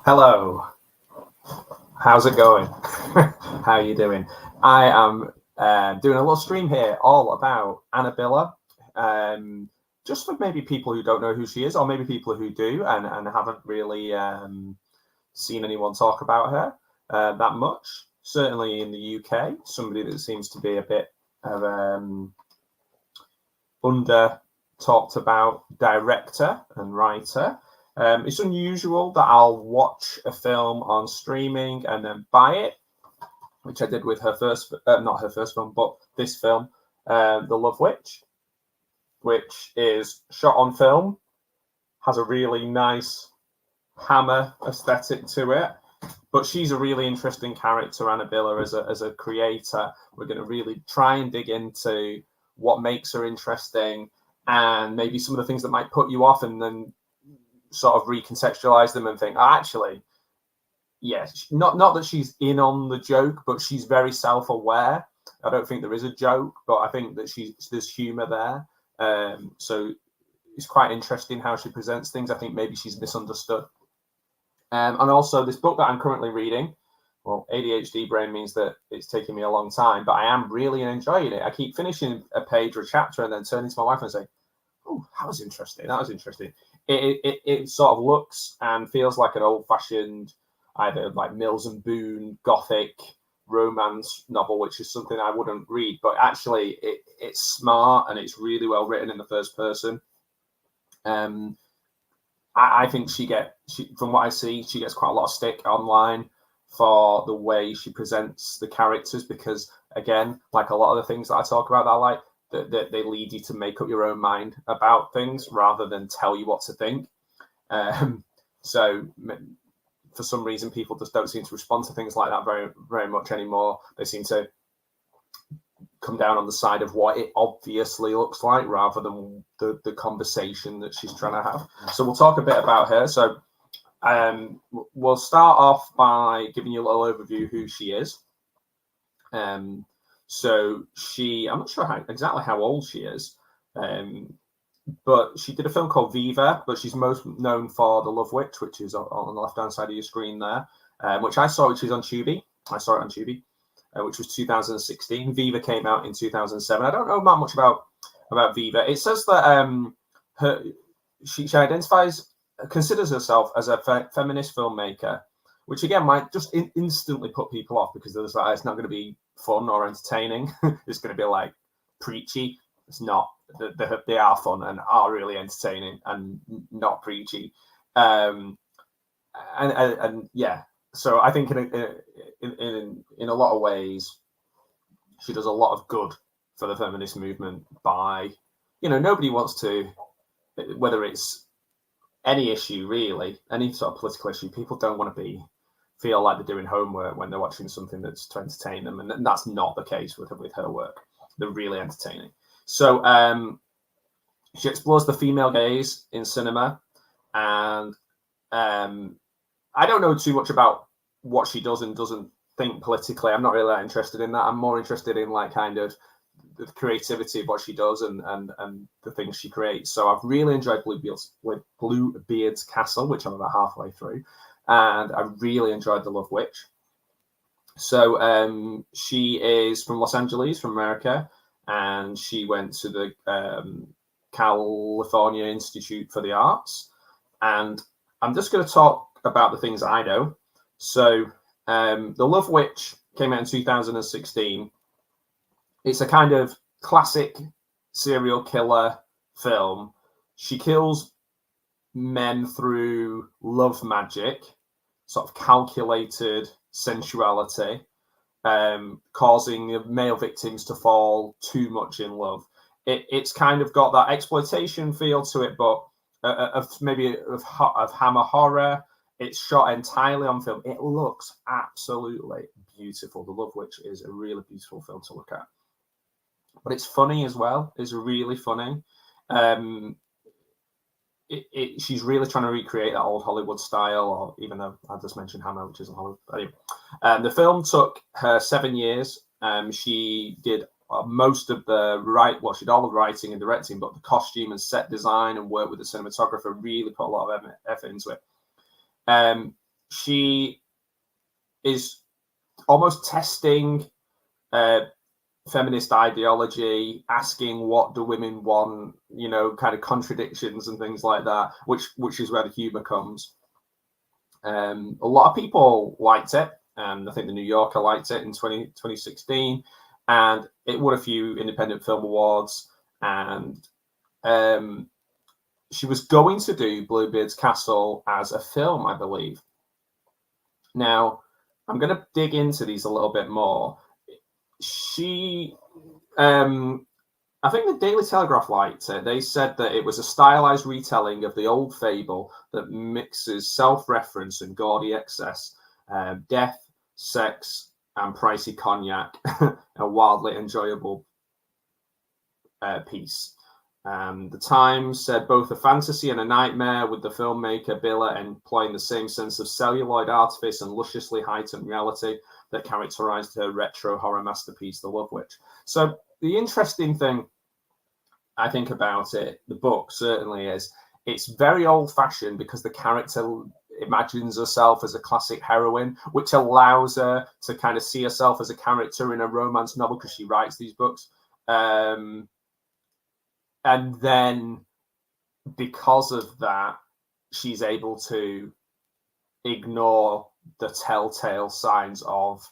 Hello, how's it going? How are you doing? I am doing a little stream here all about Annabella. Just for maybe people who don't know who she is, or maybe people who do and haven't really seen anyone talk about her that much. Certainly in the UK, somebody that seems to be a bit of under talked about director and writer. It's unusual that I'll watch a film on streaming and then buy it, which I did with her first, not her first film, but this film, The Love Witch, which is shot on film, has a really nice Hammer aesthetic to it. But she's a really interesting character, Annabella, as a creator. We're going to really try and dig into what makes her interesting and maybe some of the things that might put you off, and then sort of recontextualize them and think, oh, actually, yeah, not that she's in on the joke, but she's very self-aware. I don't think there is a joke, but I think that there's humor there. So it's quite interesting how she presents things. I think maybe she's misunderstood. And also this book that I'm currently reading, well, ADHD brain means that it's taking me a long time, but I am really enjoying it. I keep finishing a page or a chapter and then turning to my wife and saying, oh, that was interesting. That was interesting. It sort of looks and feels like an old-fashioned, either like Mills and Boon Gothic romance novel, which is something I wouldn't read. But actually, it's smart and it's really well written in the first person. I think she from what I see, she gets quite a lot of stick online for the way she presents the characters, because again, like a lot of the things that I talk about that I like, that they lead you to make up your own mind about things rather than tell you what to think. So for some reason, people just don't seem to respond to things like that very, very much anymore. They seem to come down on the side of what it obviously looks like rather than the conversation that she's trying to have. So we'll talk a bit about her. So we'll start off by giving you a little overview of who she is. So I'm not sure exactly how old she is, but she did a film called Viva, but she's most known for The Love Witch, which is on the left-hand side of your screen there, which I saw, which is on Tubi. I saw it on Tubi, which was 2016. Viva came out in 2007. I don't know that much about Viva. It says that she considers herself as a feminist filmmaker, which again might just instantly put people off, because there's like, it's not going to be fun or entertaining. It's going to be like preachy. It's not. They are fun and are really entertaining and not preachy. And yeah. So I think in a lot of ways, she does a lot of good for the feminist movement by, nobody wants to, whether it's any issue really, any sort of political issue, people don't want to feel like they're doing homework when they're watching something that's to entertain them, and that's not the case with her work. They're really entertaining. So she explores the female gaze in cinema, and I don't know too much about what she does and doesn't think politically. I'm not really that interested in that. I'm more interested in like kind of the creativity of what she does and the things she creates. So I've really enjoyed Bluebeard's Castle, which I'm about halfway through, and I really enjoyed The Love Witch. So she is from Los Angeles, from America, and she went to the California Institute for the Arts. And I'm just going to talk about the things I know. So The Love Witch came out in 2016. It's a kind of classic serial killer film. She kills men through love magic, sort of calculated sensuality, causing male victims to fall too much in love. It's kind of got that exploitation feel to it, but maybe of Hammer horror. It's shot entirely on film. It looks absolutely beautiful. The Love Witch is a really beautiful film to look at. But it's funny as well. It's really funny. She's really trying to recreate that old Hollywood style, or even though I just mentioned Hammer, which isn't Hollywood. Anyway, the film took her 7 years. She did most of she did all the writing and directing, but the costume and set design and work with the cinematographer really put a lot of effort into it. she is almost testing feminist ideology, asking what do women want, you know, kind of contradictions and things like that, which is where the humor comes. A lot of people liked it, and I think the New Yorker liked it in 2016, and it won a few independent film awards. And she was going to do Bluebeard's Castle as a film, I believe. Now, I'm going to dig into these a little bit more. She, I think the Daily Telegraph liked it. They said that it was a stylized retelling of the old fable that mixes self-reference and gaudy excess, death, sex, and pricey cognac, a wildly enjoyable piece. The Times said both a fantasy and a nightmare, with the filmmaker Biller employing the same sense of celluloid artifice and lusciously heightened reality that characterized her retro horror masterpiece, The Love Witch. So the interesting thing I think about it, the book certainly is, it's very old-fashioned because the character imagines herself as a classic heroine, which allows her to kind of see herself as a character in a romance novel because she writes these books. And then because of that, she's able to ignore the telltale signs of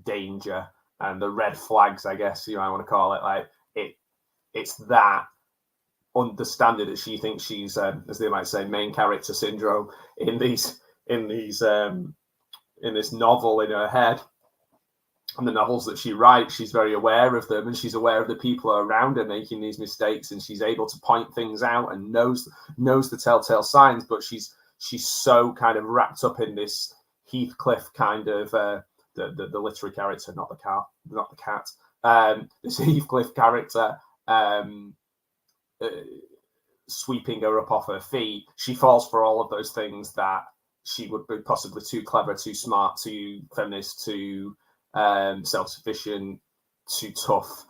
danger and the red flags, I guess you might want to call it. Like it's that understanding that she thinks she's, as they might say, main character syndrome in this novel in her head. And the novels that she writes, she's very aware of them, and she's aware of the people around her making these mistakes, and she's able to point things out and knows the telltale signs. But she's so kind of wrapped up in this Heathcliff kind of the literary character, not the cat. This Heathcliff character sweeping her up off her feet. She falls for all of those things that she would be possibly too clever, too smart, too feminist, too self-sufficient, too tough,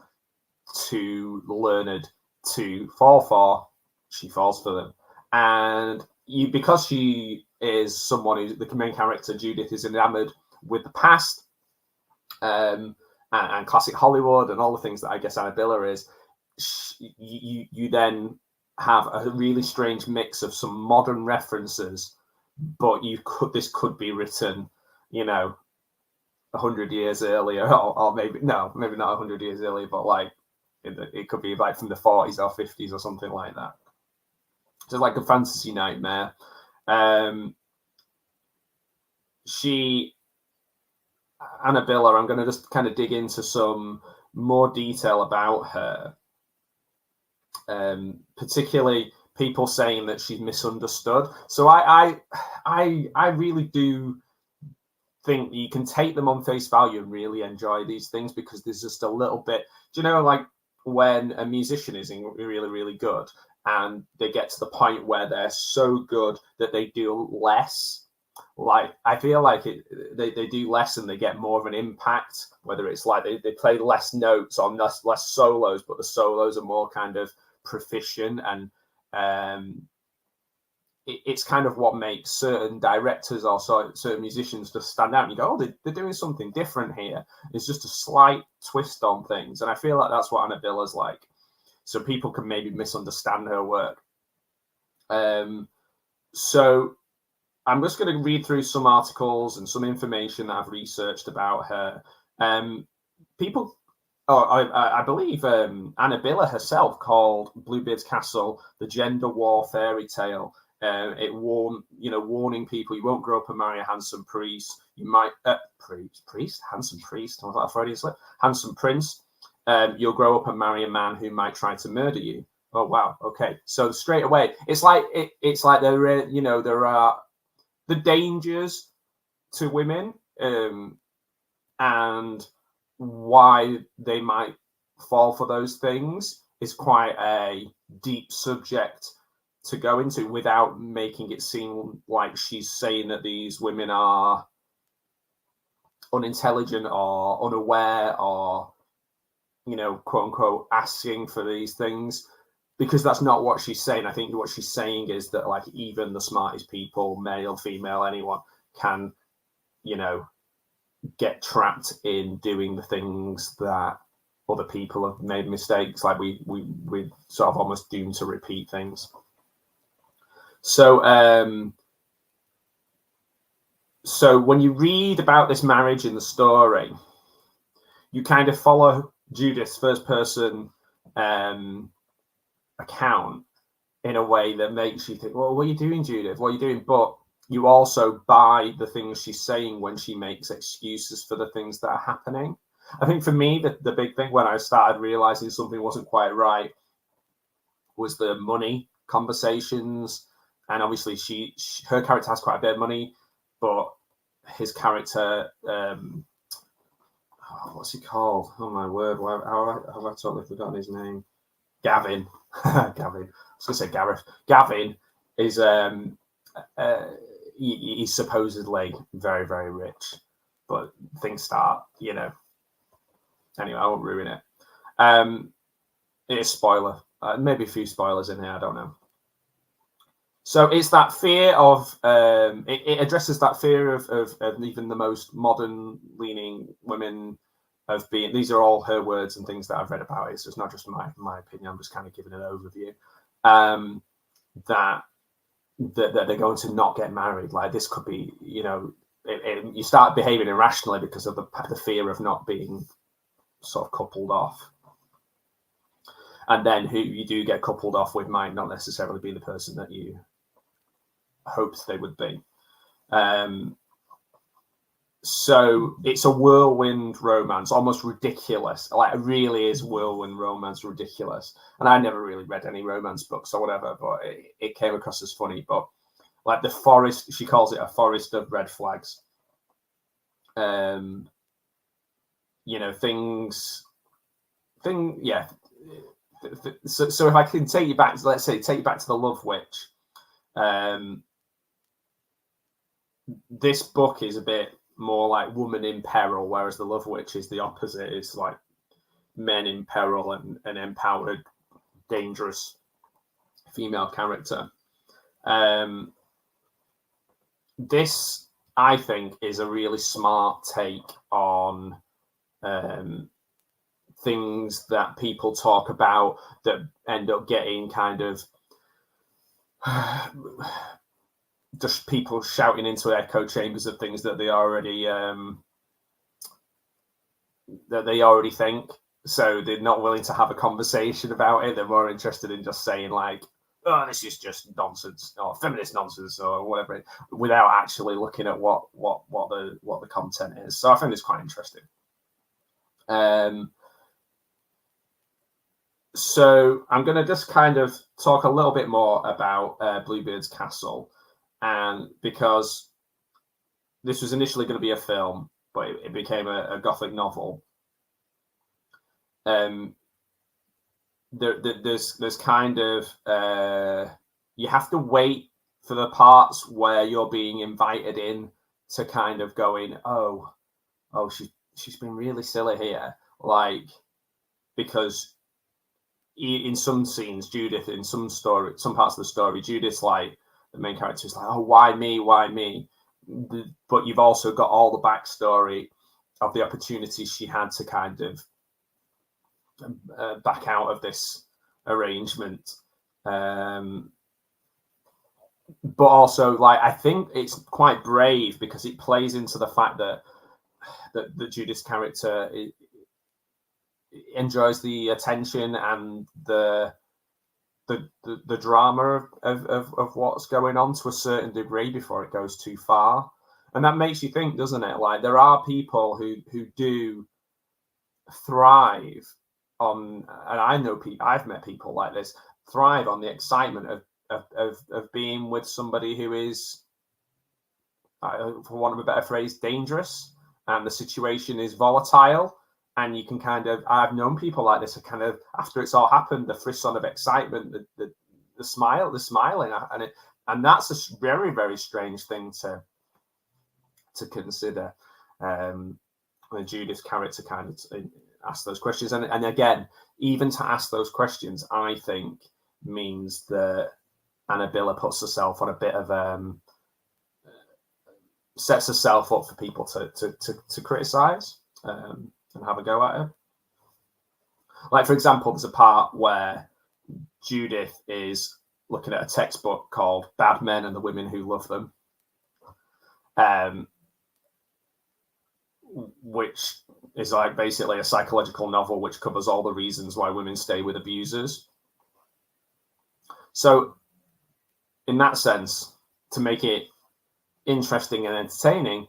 too learned to fall for. She falls for them, and because she is someone who, the main character Judith, is enamored with the past and classic Hollywood and all the things that I guess Annabella is. You then have a really strange mix of some modern references, but this could be written, you know, 100 years earlier, or maybe not 100 years earlier, but like it could be like from the 40s or 50s or something like that. So like a fantasy nightmare. Annabella, I'm going to just kind of dig into some more detail about her, particularly people saying that she's misunderstood. So I really do think you can take them on face value and really enjoy these things, because there's just a little bit, do you know, like when a musician is really, really good and they get to the point where they're so good that they do less. Like, I feel like they do less and they get more of an impact, whether it's like they play less notes or less solos, but the solos are more kind of proficient, and it's kind of what makes certain directors or certain musicians just stand out. And you go, oh, they're doing something different here. It's just a slight twist on things. And I feel like that's what Annabella's like. So people can maybe misunderstand her work. So I'm just going to read through some articles and some information that I've researched about her. I believe Annabella herself called Bluebeard's Castle the gender war fairy tale. It warning people you won't grow up and marry a handsome priest. You might handsome priest. Was that a Freudian slip? Handsome prince. You'll grow up and marry a man who might try to murder you. Oh wow. Okay. So straight away, it's like there are the dangers to women, and why they might fall for those things is quite a deep subject to go into without making it seem like she's saying that these women are unintelligent or unaware or, you know, quote unquote, asking for these things, because that's not what she's saying. I think what she's saying is that, like, even the smartest people, male, female, anyone, can, you know, get trapped in doing the things that other people have made mistakes. Like we sort of almost doomed to repeat things. So so when you read about this marriage in the story, you kind of follow Judith's first person account in a way that makes you think, well, what are you doing, Judith? What are you doing? But you also buy the things she's saying when she makes excuses for the things that are happening. I think for me, the big thing when I started realizing something wasn't quite right was the money conversations. And obviously her character has quite a bit of money, but his character, what's he called? Oh my word, how have I totally forgotten his name? Gavin. Gavin. I was going to say Gareth. Gavin is he's supposedly very, very rich, but things start, you know. Anyway, I won't ruin it. It's a spoiler. Maybe a few spoilers in here, I don't know. So it's that fear of, it addresses that fear of even the most modern leaning women of being, these are all her words and things that I've read about it, so it's not just my opinion, I'm just kind of giving an overview, that they're going to not get married. Like this could be, you know, you start behaving irrationally because of the fear of not being sort of coupled off. And then who you do get coupled off with might not necessarily be the person that you hoped they would be. So it's a whirlwind romance, almost ridiculous. Like it really is whirlwind romance, ridiculous. And I never really read any romance books or whatever, but it came across as funny. But like the forest, she calls it a forest of red flags. You know, yeah. So if I can take you back to, let's say, take you back to The Love Witch. This book is a bit more like woman in peril, whereas The Love Witch is the opposite. It's like men in peril and empowered, dangerous female character. This, I think, is a really smart take on things that people talk about that end up getting kind of just people shouting into echo chambers of things that they already think. So they're not willing to have a conversation about it. They're more interested in just saying like, "Oh, this is just nonsense," or "feminist nonsense," or whatever, without actually looking at what the content is. So I think it's quite interesting. So I'm going to just kind of talk a little bit more about Bluebeard's Castle, and because this was initially going to be a film, but it became a Gothic novel. There's kind of you have to wait for the parts where you're being invited in to kind of going, oh, she's been really silly here, like, because in some scenes, Judith, in some parts of the story, Judith's like, the main character is like, oh, why me? But you've also got all the backstory of the opportunities she had to kind of back out of this arrangement. But also, like, I think it's quite brave because it plays into the fact that the Judith's character enjoys the attention and the drama of what's going on to a certain degree before it goes too far. And that makes you think, doesn't it? Like, there are people who do thrive on, and I know people, I've met people like this, thrive on the excitement of being with somebody who is, for want of a better phrase, dangerous, and the situation is volatile. And you can kind of, I've known people like this, kind of, after it's all happened, the frisson of excitement, the smiling, and that's a very, very strange thing to consider. When Judith's character kind of asks those questions, and again, even to ask those questions, I think means that Annabella puts herself on a bit of sets herself up for people to criticize and have a go at her. Like, for example, there's a part where Judith is looking at a textbook called Bad Men and the Women Who Love Them, which is like basically a psychological novel which covers all the reasons why women stay with abusers. So in that sense, to make it interesting and entertaining,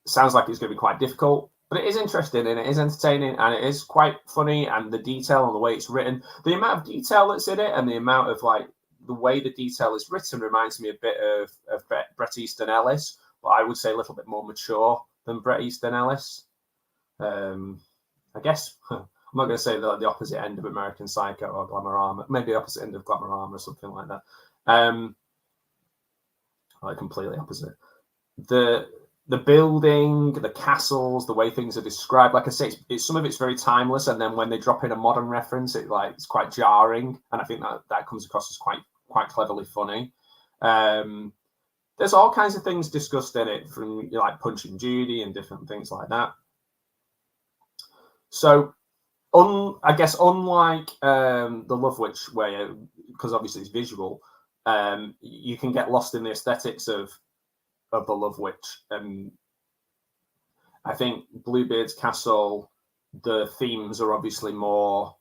sounds like it's going to be quite difficult, but it is interesting and it is entertaining and it is quite funny, and the detail and the way it's written, the amount of detail that's in it and the amount of like the way the detail is written reminds me a bit of Bret Easton Ellis, but I would say a little bit more mature than Bret Easton Ellis. I guess I'm not going to say the opposite end of American Psycho or Glamorama, maybe the opposite end of Glamorama or something like that. Like completely opposite. The building, the castles, the way things are described, like I say, it's some of it's very timeless, and then when they drop in a modern reference, it's quite jarring, and I think that comes across as quite cleverly funny. There's all kinds of things discussed in it, from like Punching Judy and different things like that. So, I guess unlike The Love Witch, where, because obviously it's visual, you can get lost in the aesthetics of The Love Witch. And I think Bluebeard's Castle, the themes are obviously more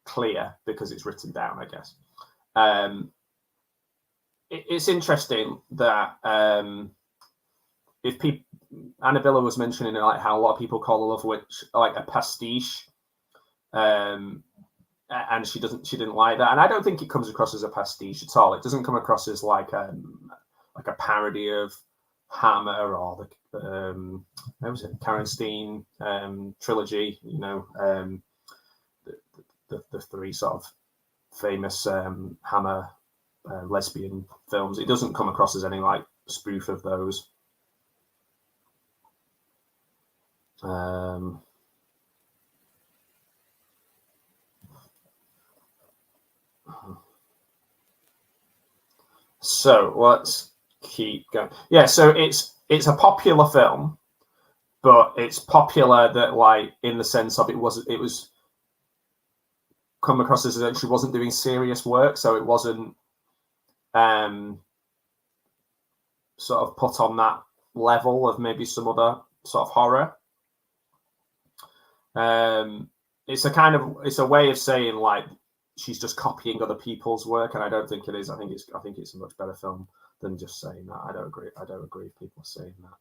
clear because it's written down, I guess. It's interesting that if people, Annabella was mentioning like how a lot of people call The Love Witch like a pastiche, and she didn't like that, and I don't think it comes across as a pastiche at all. It doesn't come across as like a parody of Hammer or the what was it, Karnstein trilogy, you know, the three sort of famous Hammer lesbian films. It doesn't come across as any like spoof of those. So let's keep going. Yeah, so it's a popular film, but it's popular that like in the sense of it was come across as that she wasn't doing serious work, so it wasn't sort of put on that level of maybe some other sort of horror. It's a way of saying like she's just copying other people's work, and I don't think it is. I think it's a much better film than just saying that. I don't agree with people saying that.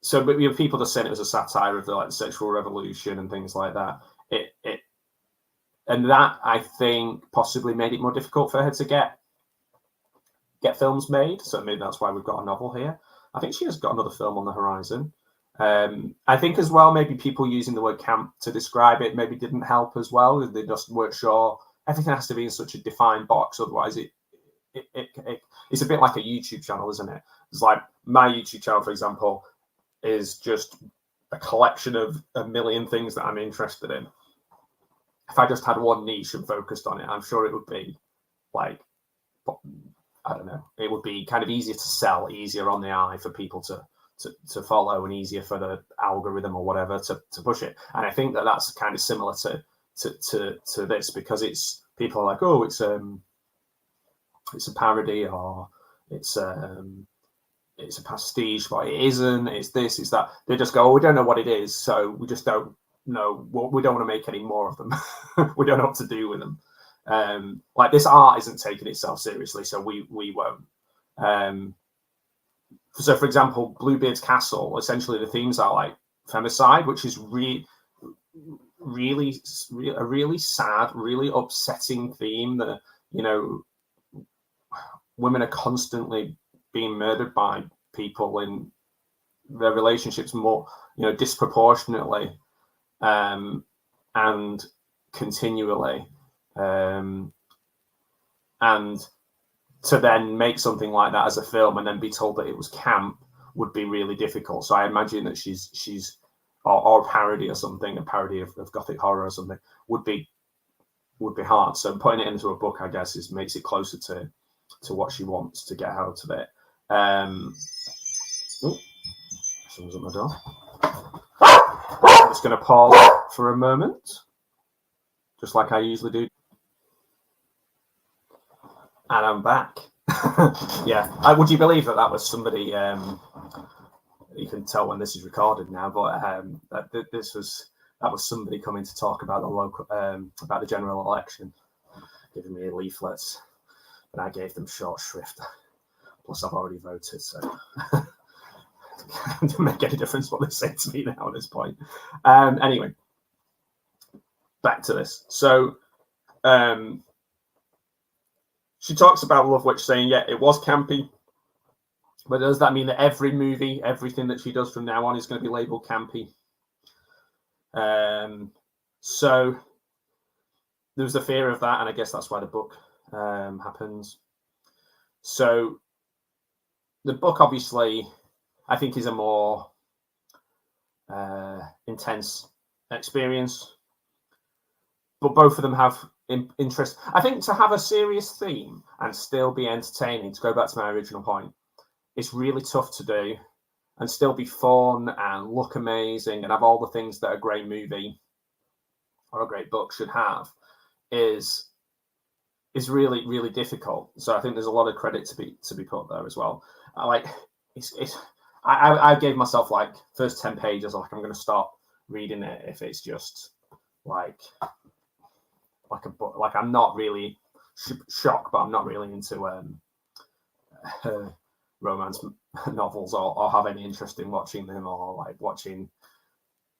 So, but people just saying it was a satire of the sexual revolution and things like that. And that I think possibly made it more difficult for her to get films made. So maybe that's why we've got a novel here. I think she has got another film on the horizon. I think as well, maybe people using the word camp to describe it maybe didn't help as well. They just weren't sure. Everything has to be in such a defined box, otherwise it's a bit like a YouTube channel, isn't it? It's like my YouTube channel, for example, is just a collection of a million things that I'm interested in. If I just had one niche and focused on it, I'm sure it would be like, I don't know, it would be kind of easier to sell, easier on the eye for people to follow, and easier for the algorithm or whatever to push it. And I think that's kind of similar to this, because it's people are like, oh, it's a parody, or it's a pastiche, but it isn't. It's this, it's that. They just go, oh, we don't know what it is, so we just don't know. We don't want to make any more of them. We don't know what to do with them. Like this art isn't taking itself seriously, so we won't. So, for example, Bluebeard's Castle, essentially the themes are like femicide, which is really a really sad, really upsetting theme. That, you know, women are constantly being murdered by people in their relationships, more, you know, disproportionately and continually, and to then make something like that as a film and then be told that it was camp would be really difficult. So I imagine that she's or a parody or something, a parody of gothic horror or something would be hard. So putting it into a book, I guess, makes it closer to what she wants to get out of it. Someone's at my door. I'm just going to pause for a moment, just like I usually do. And I'm back. Yeah, would you believe that was somebody? You can tell when this is recorded now, but that was somebody coming to talk about the local, about the general election, giving me leaflets, and I gave them short shrift. Plus, I've already voted, so it doesn't make any difference what they say to me now at this point. Anyway, back to this. So, she talks about Love Witch, saying, yeah, it was campy. But does that mean that every movie, everything that she does from now on is going to be labelled campy? So there's the fear of that, and I guess that's why the book happens. So the book, obviously, I think is a more intense experience. But both of them have interest. I think to have a serious theme and still be entertaining, to go back to my original point, it's really tough to do and still be fun and look amazing and have all the things that a great movie or a great book should have is really, really difficult. So I think there's a lot of credit to be put there as well. I gave myself like first 10 pages, like I'm going to stop reading it if it's just like a book. Like I'm not really shocked, but I'm not really into romance novels or have any interest in watching them, or like watching,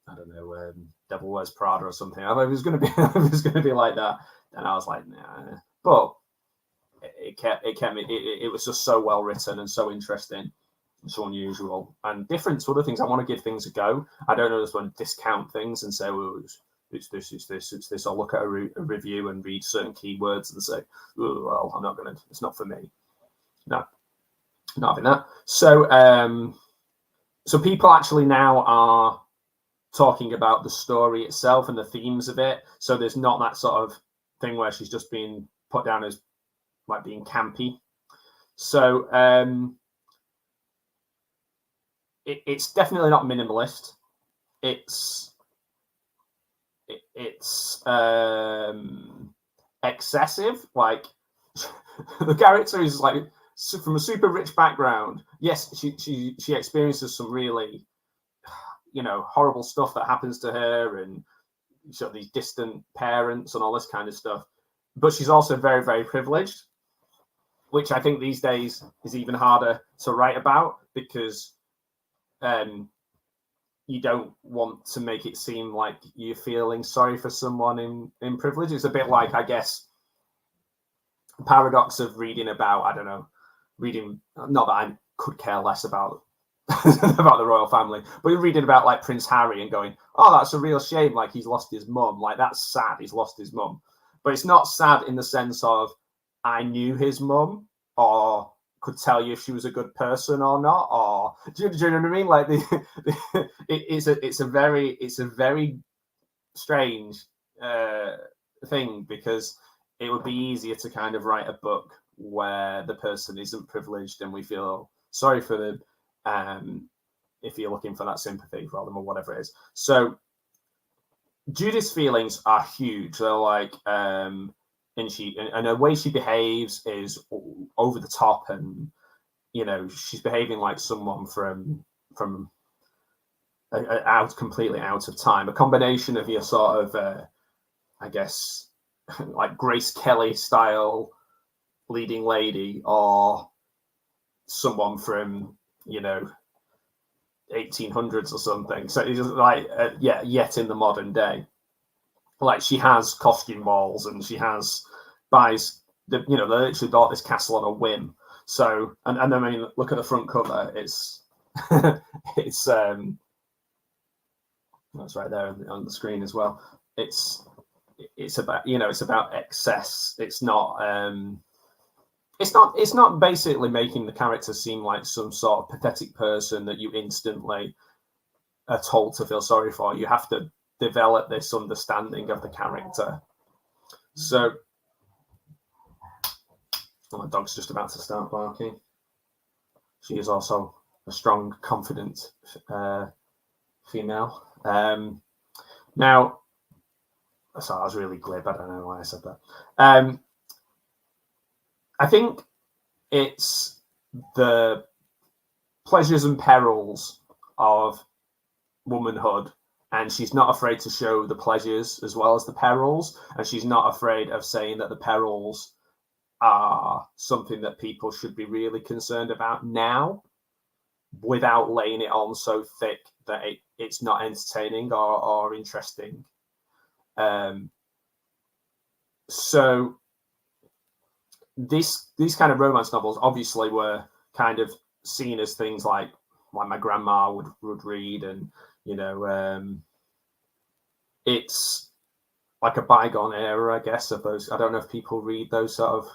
I don't know, Devil Wears Prada or something. I was going to be like that, and I was like, nah. But it kept me. It was just so well written and so interesting, and so unusual and different to other things. I want to give things a go. I don't know, just want to discount things and say, well, it's this. I'll look at a review and read certain keywords and say, oh, well, I'm not going to. It's not for me. No. Not having that. So, so people actually now are talking about the story itself and the themes of it. So there's not that sort of thing where she's just being put down as like being campy. So it's definitely not minimalist. It's excessive. Like the character is like from a super rich background. Yes, she experiences some really, horrible stuff that happens to her, and she's got these distant parents and all this kind of stuff. But she's also very, very privileged, which I think these days is even harder to write about, because you don't want to make it seem like you're feeling sorry for someone in privilege. It's a bit like, I guess, the paradox of reading about, I don't know, not that I could care less about about the royal family, but you're reading about like Prince Harry and going, oh, that's a real shame, like he's lost his mum, like that's sad, he's lost his mum. But it's not sad in the sense of I knew his mum or could tell you if she was a good person or not, or do you know what I mean? Like it's a very strange thing, because it would be easier to kind of write a book where the person isn't privileged and we feel sorry for them, if you're looking for that sympathy for them or whatever it is. So Judith's feelings are huge. They're like, and the way she behaves is over the top, and she's behaving like someone from completely out of time. A combination of your sort of, I guess, like Grace Kelly style leading lady, or someone from 1800s or something. So it's just like yet in the modern day. Like she has costume balls, and she buys they literally bought this castle on a whim. So and I mean, look at the front cover. It's it's that's right there on the screen as well. It's about it's about excess. It's not basically making the character seem like some sort of pathetic person that you instantly are told to feel sorry for. You have to develop this understanding of the character. So, my dog's just about to start barking. she is also a strong, confident female. Now, sorry, I was really glib. I don't know why I said that. I think it's the pleasures and perils of womanhood, and she's not afraid to show the pleasures as well as the perils, and she's not afraid of saying that the perils are something that people should be really concerned about now, without laying it on so thick that it's not entertaining or interesting. So these kind of romance novels obviously were kind of seen as things like my grandma would read, and it's like a bygone era, I guess, of those. I don't know if people read those sort of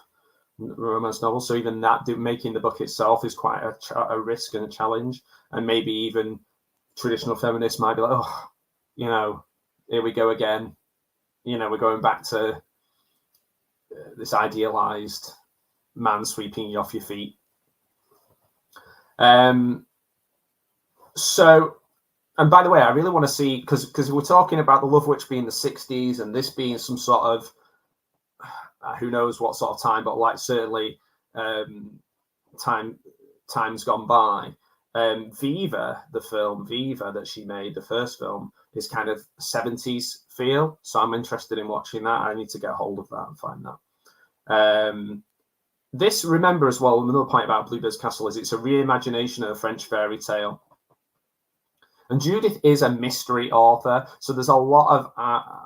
romance novels, so even that making the book itself is quite a risk and a challenge. And maybe even traditional feminists might be like, oh, here we go again, we're going back to this idealized man sweeping you off your feet. So, and by the way, I really want to see, because we're talking about the Love Witch being the 60s and this being some sort of who knows what sort of time, but like certainly times gone by. Viva, the film Viva that she made, the first film, is kind of 70s feel. So I'm interested in watching that. I need to get hold of that and find that. This, remember as well, another point about Bluebeard's Castle is it's a reimagination of a French fairy tale. And Judith is a mystery author, so there's a lot of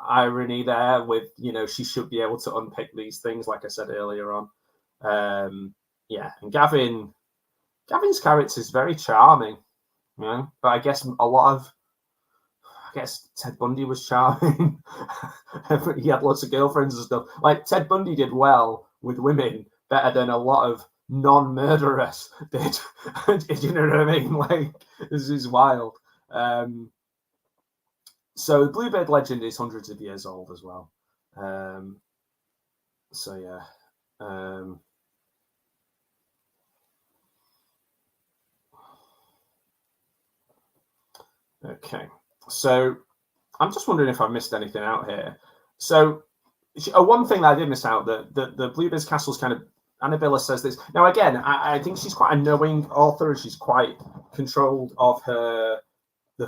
irony there with, she should be able to unpick these things, like I said earlier on. And Gavin's character is very charming, but I guess Ted Bundy was charming. He had lots of girlfriends and stuff. Like, Ted Bundy did well with women, better than a lot of non-murderers did. You know what I mean? Like, this is wild. So the Bluebeard legend is hundreds of years old as well. So yeah. Okay. So I'm just wondering if I missed anything out here. So one thing that I did miss out, the Bluebeard's Castle's kind of, Annabella says this. Now, again, I think she's quite a knowing author, and she's quite controlled of the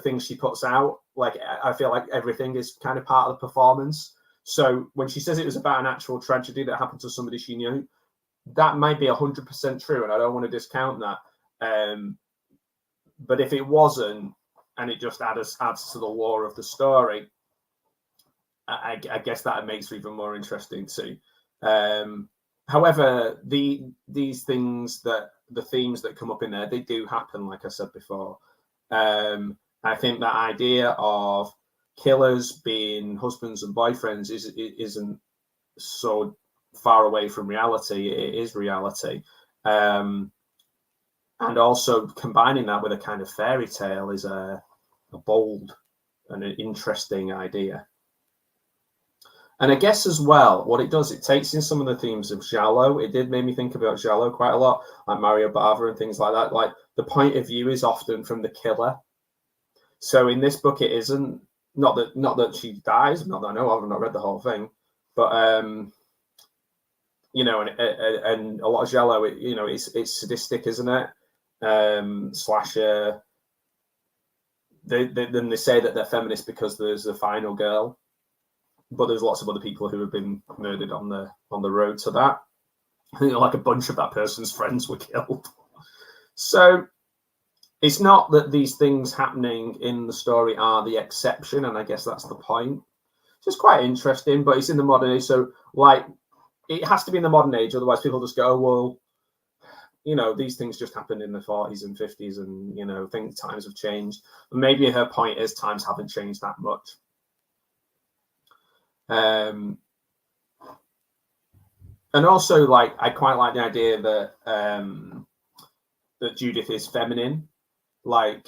things she puts out. Like, I feel like everything is kind of part of the performance. So when she says it was about an actual tragedy that happened to somebody she knew, that might be 100% true, and I don't want to discount that. But if it wasn't, and it just adds to the lore of the story, I guess that makes it even more interesting too. However, these things, the themes that come up in there, they do happen, like I said before. I think that idea of killers being husbands and boyfriends isn't so far away from reality. It is reality. And also combining that with a kind of fairy tale is a bold and an interesting idea. And I guess as well, what it does, it takes in some of the themes of giallo. It did make me think about giallo quite a lot, like Mario Bava and things like that. Like, the point of view is often from the killer. So in this book, it isn't, not that she dies, not that I know of, I've not read the whole thing, but and a lot of giallo, it's sadistic, isn't it? Slasher. Then they say that they're feminist because there's the final girl, but there's lots of other people who have been murdered on the road to that. Like a bunch of that person's friends were killed. So it's not that these things happening in the story are the exception, and I guess that's the point. It's just quite interesting, but it's in the modern age, so like it has to be in the modern age, otherwise people just go, well, these things just happened in the 40s and 50s, and things, times have changed. And maybe her point is times haven't changed that much. And also, like, I quite like the idea that that Judith is feminine, like,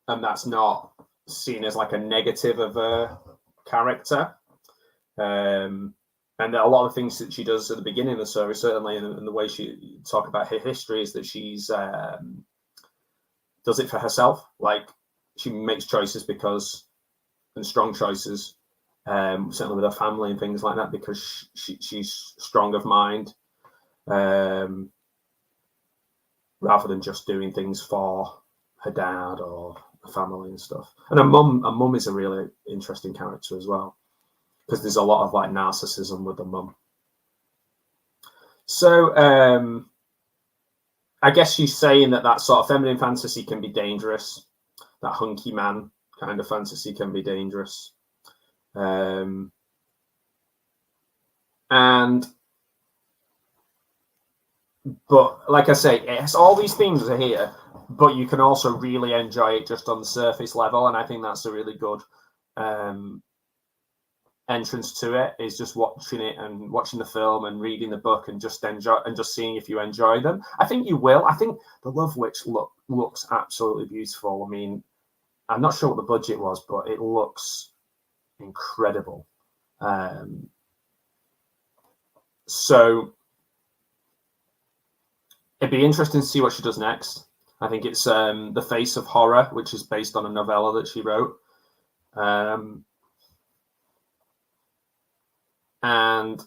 and that's not seen as like a negative of a character. And a lot of things that she does at the beginning of the story, certainly in the way she talk about her history, is that she's does it for herself. Like, she makes choices and strong choices, certainly with her family and things like that, because she's strong of mind, rather than just doing things for her dad or her family and stuff. And her mum is a really interesting character as well, because there's a lot of like narcissism with the mum. So I guess she's saying that sort of feminine fantasy can be dangerous. That hunky man kind of fantasy can be dangerous. But like I say, it's all these themes are here, but you can also really enjoy it just on the surface level. And I think that's a really good entrance to it, is just watching it and watching the film and reading the book and just seeing if you enjoy them. I think you will. I think The Love Witch looks absolutely beautiful. I mean, I'm not sure what the budget was, but it looks incredible. So it'd be interesting to see what she does next. I think it's The Face of Horror, which is based on a novella that she wrote. And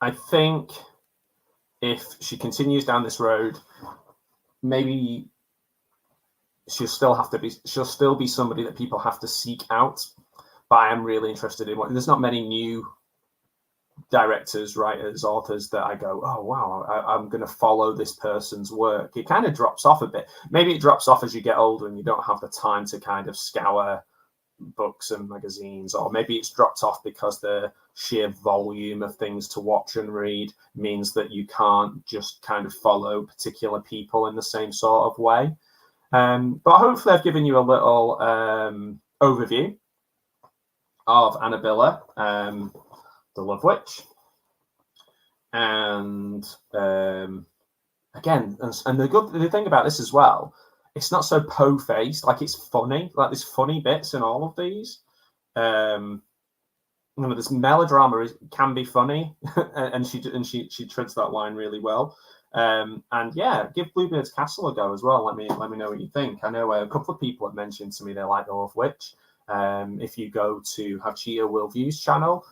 I think if she continues down this road, maybe she'll still be somebody that people have to seek out. But I am really interested in there's not many new directors, writers, authors that I go, oh wow, I'm going to follow this person's work. It kind of drops off a bit. Maybe it drops off as you get older and you don't have the time to kind of scour books and magazines, or maybe it's dropped off because the sheer volume of things to watch and read means that you can't just kind of follow particular people in the same sort of way. But hopefully I've given you a little overview of Annabella, The Love Witch. And again, and the thing about this as well, it's not so po-faced. Like, it's funny. Like, there's funny bits in all of these. This melodrama can be funny, and she treads that line really well. And yeah, give Bluebeard's Castle a go as well. Let me know what you think. I know a couple of people have mentioned to me they like The Love Witch. If you go to Hachia Willview's channel,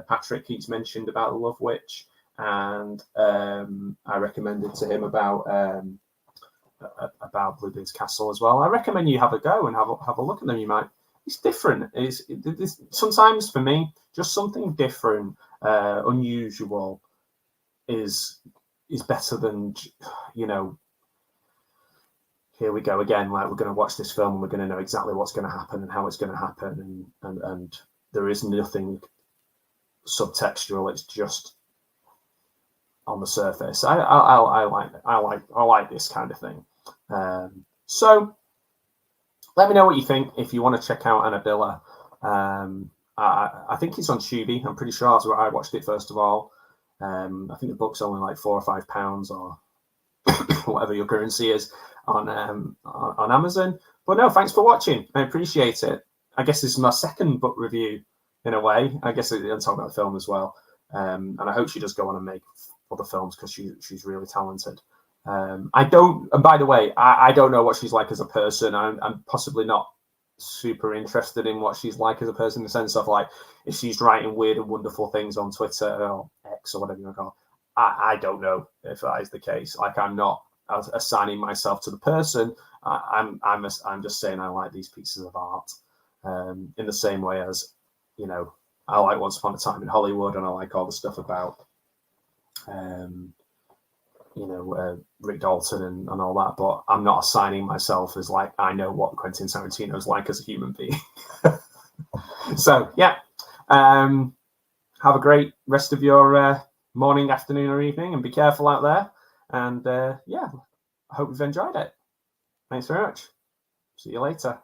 Patrick, he's mentioned about The Love Witch, and I recommended to him about Bluebeard's Castle as well. I recommend you have a go and have a look at them. You might. It's different. It's sometimes for me, just something different, unusual, is better than, here we go again. Like, we're going to watch this film and we're going to know exactly what's going to happen and how it's going to happen, and there is nothing subtextual. It's just on the surface. I like this kind of thing. So let me know what you think. If you want to check out Annabella, I think it's on Tubi. I'm pretty sure that's where I watched it first of all. I think the book's only like £4 or £5 or whatever your currency is on Amazon. But no, thanks for watching. I appreciate it. I guess this is my second book review in a way. I guess I'm talking about the film as well. And I hope she does go on and make other films, because she's really talented. And by the way, I don't know what she's like as a person. I'm possibly not super interested in what she's like as a person, in the sense of, like, if she's writing weird and wonderful things on Twitter or X or whatever you want to call it. I don't know if that is the case. Like, I'm not assigning myself to the person. I'm just saying I like these pieces of art, in the same way as, I like Once Upon a Time in Hollywood, and I like all the stuff about Rick Dalton and all that, but I'm not assigning myself as, like, I know what Quentin Tarantino is like as a human being. So yeah, have a great rest of your morning, afternoon, or evening, and be careful out there. And yeah, I hope you've enjoyed it. Thanks very much. See you later.